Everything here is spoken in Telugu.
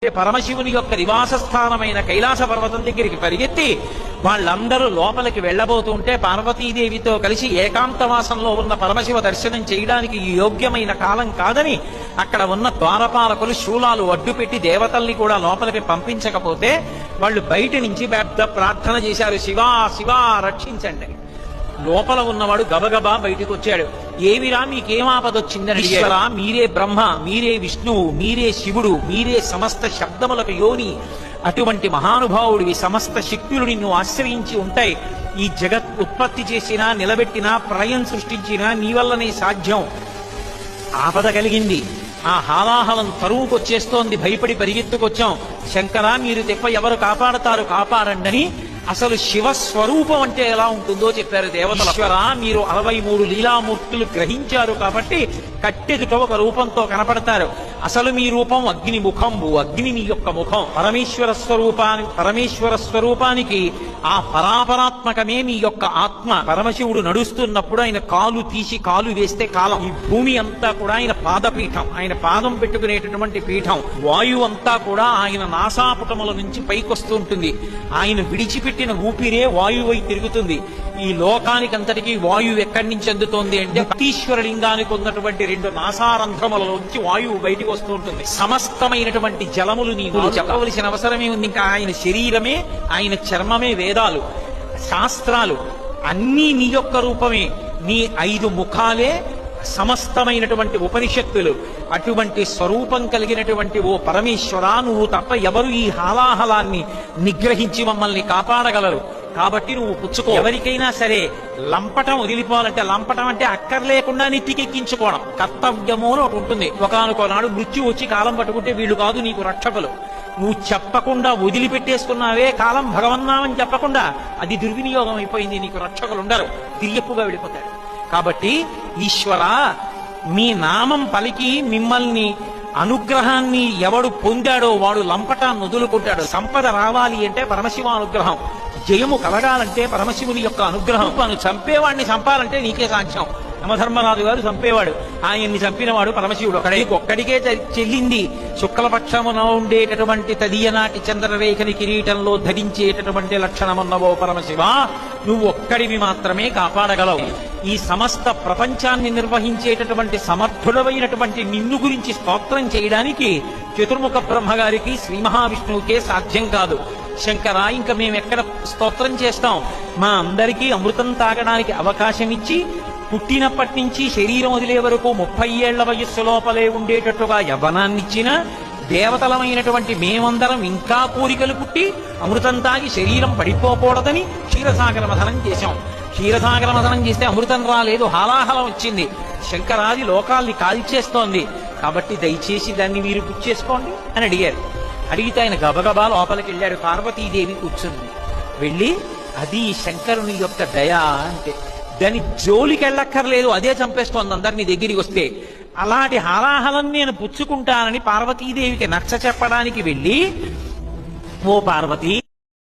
పరమశివుని యొక్క నివాస స్థానమైన కైలాస పర్వతం దగ్గరికి పరిగెత్తి వాళ్ళందరూ లోపలికి వెళ్లబోతుంటే పార్వతీదేవితో కలిసి ఏకాంతవాసంలో ఉన్న పరమశివ దర్శనం చేయడానికి యోగ్యమైన కాలం కాదని అక్కడ ఉన్న ద్వారపాలకులు శూలాలు అడ్డుపెట్టి దేవతల్ని కూడా లోపలికి పంపించకపోతే వాళ్ళు బయట నుంచి పెద్ద ప్రార్థన చేశారు, శివా శివా రక్షించండి. లోపల ఉన్నవాడు గబగబా బయటకు వచ్చాడు. ఏమిరా మీకేం ఆపదొచ్చిందని అడిగారా? మీరే బ్రహ్మ, మీరే విష్ణువు, మీరే శివుడు, మీరే సమస్త శబ్దములకు యోని, అటువంటి మహానుభావుడివి, సమస్త శక్తులు నిన్ను ఆశ్రయించి ఉంటాయి. ఈ జగత్ ఉత్పత్తి చేసినా నిలబెట్టినా ప్రళయం సృష్టించినా నీ వల్లనే సాధ్యం. ఆపద కలిగింది, ఆ హాలాహలం తరువుకొచ్చేస్తోంది, భయపడి పరిగెత్తుకొచ్చాం. శంకరా మీరు తెప్ప ఎవరు కాపాడతారు, కాపాడండి. అసలు శివస్వరూపం అంటే ఎలా ఉంటుందో చెప్పారు దేవతలు. ఈశ్వరా మీరు 63 లీలామూర్తులు గ్రహించారు కాబట్టి కట్టెదుట ఒక రూపంతో కనపడతారు. అసలు మీ రూపం అగ్ని ముఖంబు, అగ్ని మీ యొక్క ముఖం. పరమేశ్వర స్వరూపానికి ఆ పరాపరాత్మకమే మీ యొక్క ఆత్మ. పరమశివుడు నడుస్తున్నప్పుడు ఆయన కాలు తీసి కాలు వేస్తే కాలం. ఈ భూమి అంతా కూడా ఆయన పాదపీఠం, ఆయన పాదం పెట్టుకునేటటువంటి పీఠం. వాయువు అంతా కూడా ఆయన నాసాపుటముల నుంచి పైకొస్తూ ఉంటుంది. ఆయన విడిచిపెట్టిన ఊపిరే వాయువై తిరుగుతుంది. ఈ లోకానికంతటికీ వాయువు ఎక్కడి నుంచి అందుతోంది అంటే భక్తీశ్వర లింగానికి ఉన్నటువంటి 2 నాసారంధ్రములలోంచి వాయువు బయటికి వస్తూ ఉంటుంది. సమస్తమైనటువంటి జలములు నీవు చెప్పవలసిన అవసరమే ఉంది. ఇంకా ఆయన శరీరమే, ఆయన చర్మమే వేదాలు, శాస్త్రాలు అన్నీ నీ యొక్క రూపమే. నీ 5 ముఖాలే సమస్తమైనటువంటి ఉపనిషత్తులు. అటువంటి స్వరూపం కలిగినటువంటి ఓ పరమేశ్వరా, నువ్వు తప్ప ఎవరు ఈ హాలాహలాన్ని నిగ్రహించి మమ్మల్ని కాపాడగలరు? కాబట్టి నువ్వు పుచ్చుకో. ఎవరికైనా సరే లంపటం వదిలిపోవాలంటే, లంపటం అంటే అక్కర్లేకుండా నెత్తికెక్కించుకోవడం, కర్తవ్యము అని ఒకటి ఉంటుంది. ఒకనొకనాడు మృత్యు వచ్చి కాలం పట్టుకుంటే వీళ్ళు కాదు నీకు రక్షకులు. నువ్వు చెప్పకుండా వదిలిపెట్టేసుకున్నావే కాలం, భగవన్నామని చెప్పకుండా, అది దుర్వినియోగం అయిపోయింది. నీకు రక్షకులు ఉండరు, తిరియప్పుగా వెళ్ళిపోతాడు. కాబట్టి ఈశ్వరా మీ నామం పలికి మిమ్మల్ని అనుగ్రహాన్ని ఎవడు పొందాడో వాడు లంపటాన్ని వదులుకుంటాడు. సంపద రావాలి అంటే పరమశివ అనుగ్రహం, జయము కలగాలంటే పరమశివుని యొక్క అనుగ్రహం. పను చంపేవాడిని చంపాలంటే నీకే సాధ్యం. యమధర్మరాజు గారు చంపేవాడు, ఆయన్ని చంపినవాడు పరమశివుడు. ఒక్కడికే చెల్లింది. శుక్లపక్షమున ఉండేటటువంటి తదియనాటి చంద్రరేఖని కిరీటంలో ధరించేటటువంటి లక్షణమున్నవో పరమశివ, నువ్వు ఒక్కడివి మాత్రమే కాపాడగలవు. ఈ సమస్త ప్రపంచాన్ని నిర్వహించేటటువంటి సమర్థుడమైనటువంటి నిన్ను గురించి స్తోత్రం చేయడానికి చతుర్ముఖ బ్రహ్మగారికి శ్రీ మహావిష్ణువుకే సాధ్యం కాదు. శంకరా ఇంకా మేమెక్కడ స్తోత్రం చేస్తాం? మా అందరికీ అమృతం తాగడానికి అవకాశం ఇచ్చి పుట్టినప్పటి నుంచి శరీరం వదిలే వరకు 30 ఏళ్ల వయస్సు లోపలే ఉండేటట్టుగా యవ్వనాన్నిచ్చిన దేవతలమైనటువంటి మేమందరం ఇంకా కోరికలు పుట్టి అమృతం తాగి శరీరం పడిపోకూడదని క్షీరసాగర మథనం చేశాం. క్షీరసాగర మథనం చేస్తే అమృతం రాలేదు, హాలాహలం వచ్చింది. శంకరాది లోకాల్ని కాల్చేస్తోంది. కాబట్టి దయచేసి దాన్ని మీరు పుచ్చేసుకోండి అని అడిగారు. అడిగితే ఆయన గబగబా లోపలికి వెళ్ళాడు. పార్వతీదేవి కూర్చుంది. వెళ్ళి అది శంకరుని యొక్క దయ అంటే, దాని జోలికి వెళ్ళక్కర్లేదు, అదే చంపేస్తోంది అందరినీ దగ్గరికి వస్తే. అలాంటి హాలాహలం నేను పుచ్చుకుంటానని పార్వతీదేవికి నచ్చ చెప్పడానికి వెళ్ళి, ఓ పార్వతి